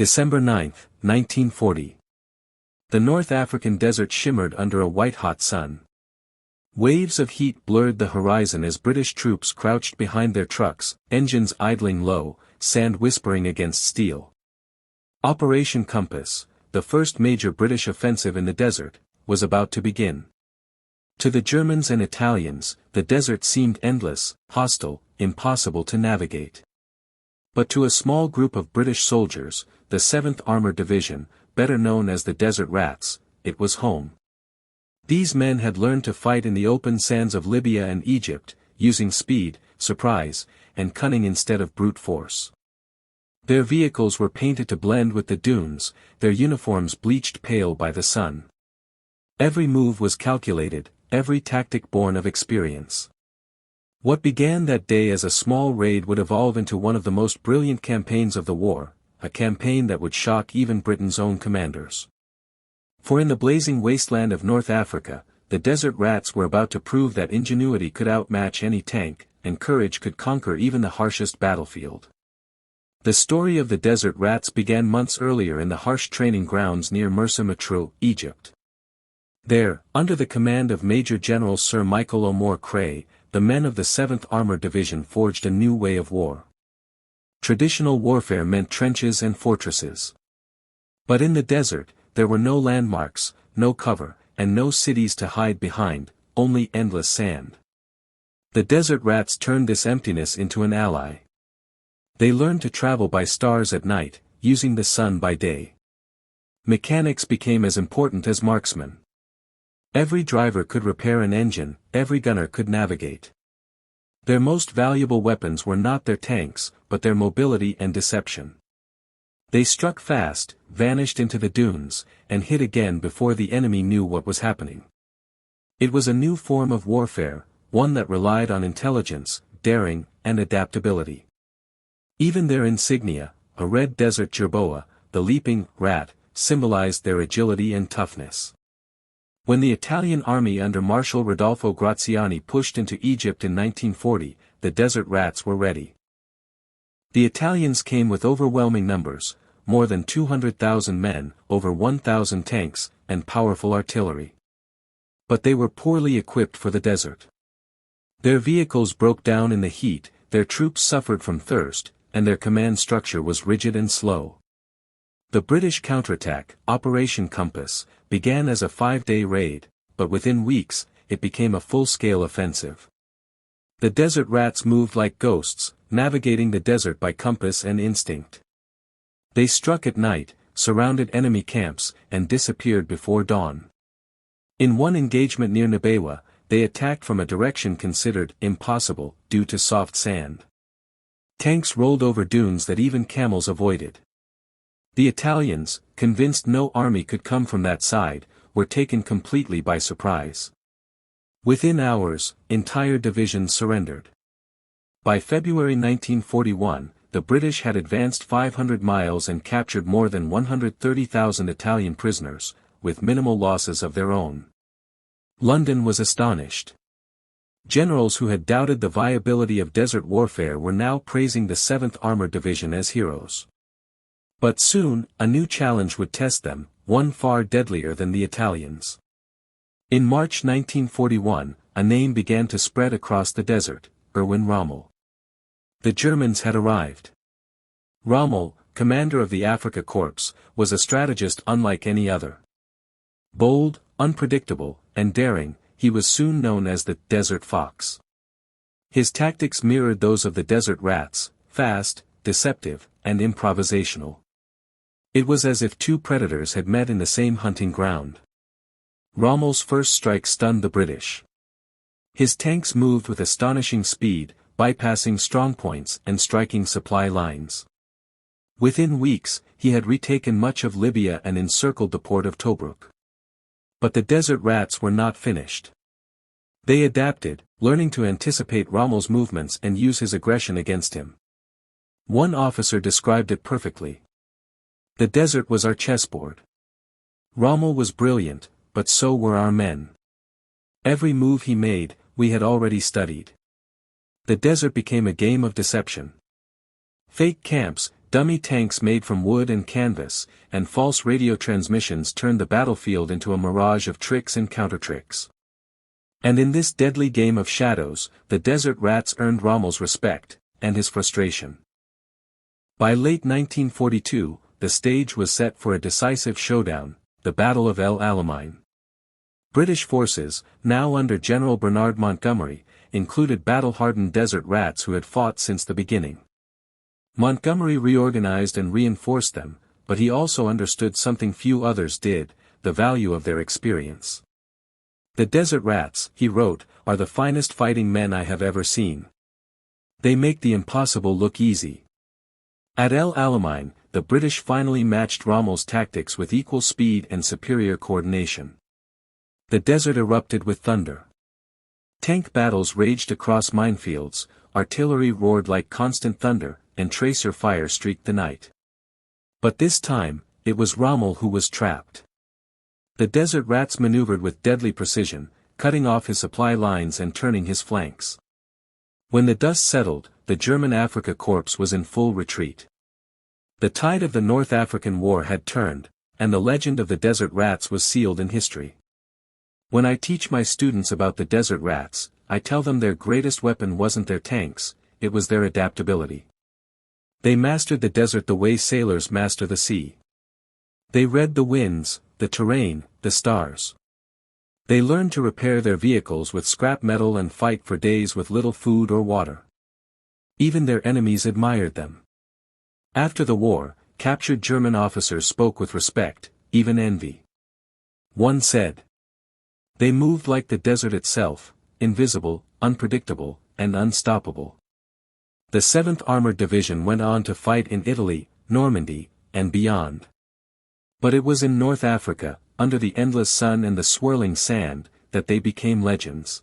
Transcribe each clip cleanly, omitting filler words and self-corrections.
December 9, 1940. The North African desert shimmered under a white-hot sun. Waves of heat blurred the horizon as British troops crouched behind their trucks, engines idling low, sand whispering against steel. Operation Compass, the first major British offensive in the desert, was about to begin. To the Germans and Italians, the desert seemed endless, hostile, impossible to navigate. But to a small group of British soldiers, the 7th Armoured Division, better known as the Desert Rats, it was home. These men had learned to fight in the open sands of Libya and Egypt, using speed, surprise, and cunning instead of brute force. Their vehicles were painted to blend with the dunes, their uniforms bleached pale by the sun. Every move was calculated, every tactic born of experience. What began that day as a small raid would evolve into one of the most brilliant campaigns of the war, a campaign that would shock even Britain's own commanders. For in the blazing wasteland of North Africa, the Desert Rats were about to prove that ingenuity could outmatch any tank, and courage could conquer even the harshest battlefield. The story of the Desert Rats began months earlier in the harsh training grounds near Mersa Matruh, Egypt. There, under the command of Major General Sir Michael O'More Cray, the men of the 7th Armoured Division forged a new way of war. Traditional warfare meant trenches and fortresses. But in the desert, there were no landmarks, no cover, and no cities to hide behind, only endless sand. The Desert Rats turned this emptiness into an ally. They learned to travel by stars at night, using the sun by day. Mechanics became as important as marksmen. Every driver could repair an engine, every gunner could navigate. Their most valuable weapons were not their tanks, but their mobility and deception. They struck fast, vanished into the dunes, and hit again before the enemy knew what was happening. It was a new form of warfare, one that relied on intelligence, daring, and adaptability. Even their insignia, a red desert jerboa, the leaping rat, symbolized their agility and toughness. When the Italian army under Marshal Rodolfo Graziani pushed into Egypt in 1940, the Desert Rats were ready. The Italians came with overwhelming numbers, more than 200,000 men, over 1,000 tanks, and powerful artillery. But they were poorly equipped for the desert. Their vehicles broke down in the heat, their troops suffered from thirst, and their command structure was rigid and slow. The British counterattack, Operation Compass, began as a 5-day raid, but within weeks, it became a full-scale offensive. The Desert Rats moved like ghosts, navigating the desert by compass and instinct. They struck at night, surrounded enemy camps, and disappeared before dawn. In one engagement near Nabewa, they attacked from a direction considered impossible due to soft sand. Tanks rolled over dunes that even camels avoided. The Italians, convinced no army could come from that side, were taken completely by surprise. Within hours, entire divisions surrendered. By February 1941, the British had advanced 500 miles and captured more than 130,000 Italian prisoners, with minimal losses of their own. London was astonished. Generals who had doubted the viability of desert warfare were now praising the 7th Armoured Division as heroes. But soon, a new challenge would test them, one far deadlier than the Italians. In March 1941, a name began to spread across the desert, Erwin Rommel. The Germans had arrived. Rommel, commander of the Afrika Korps, was a strategist unlike any other. Bold, unpredictable, and daring, he was soon known as the Desert Fox. His tactics mirrored those of the Desert Rats, fast, deceptive, and improvisational. It was as if two predators had met in the same hunting ground. Rommel's first strike stunned the British. His tanks moved with astonishing speed, bypassing strongpoints and striking supply lines. Within weeks, he had retaken much of Libya and encircled the port of Tobruk. But the Desert Rats were not finished. They adapted, learning to anticipate Rommel's movements and use his aggression against him. One officer described it perfectly. The desert was our chessboard. Rommel was brilliant, but so were our men. Every move he made, we had already studied. The desert became a game of deception. Fake camps, Dummy tanks made from wood and canvas, and false radio transmissions turned the battlefield into a mirage of tricks and counter-tricks. And in this deadly game of shadows, the desert rats earned Rommel's respect, and his frustration. By late 1942, the stage was set for a decisive showdown, the Battle of El Alamein. British forces, now under General Bernard Montgomery, included battle-hardened desert rats who had fought since the beginning. Montgomery reorganized and reinforced them, but he also understood something few others did, the value of their experience. "The desert rats," he wrote, "are the finest fighting men I have ever seen. They make the impossible look easy." At El Alamein, the British finally matched Rommel's tactics with equal speed and superior coordination. The desert erupted with thunder. Tank battles raged across minefields, artillery roared like constant thunder, and tracer fire streaked the night. But this time, it was Rommel who was trapped. The desert rats maneuvered with deadly precision, cutting off his supply lines and turning his flanks. When the dust settled, the German Afrika Korps was in full retreat. The tide of the North African War had turned, and the legend of the desert rats was sealed in history. When I teach my students about the desert rats, I tell them their greatest weapon wasn't their tanks, it was their adaptability. They mastered the desert the way sailors master the sea. They read the winds, the terrain, the stars. They learned to repair their vehicles with scrap metal and fight for days with little food or water. Even their enemies admired them. After the war, captured German officers spoke with respect, even envy. One said, "They moved like the desert itself, invisible, unpredictable, and unstoppable." The 7th Armoured Division went on to fight in Italy, Normandy, and beyond. But it was in North Africa, under the endless sun and the swirling sand, that they became legends.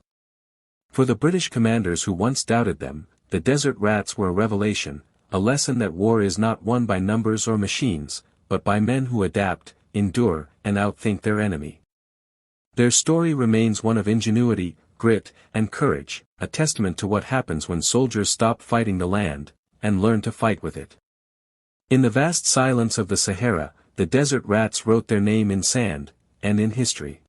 For the British commanders who once doubted them, the desert rats were a revelation, a lesson that war is not won by numbers or machines, but by men who adapt, endure, and outthink their enemy. Their story remains one of ingenuity, grit, and courage, a testament to what happens when soldiers stop fighting the land, and learn to fight with it. In the vast silence of the Sahara, the desert rats wrote their name in sand, and in history.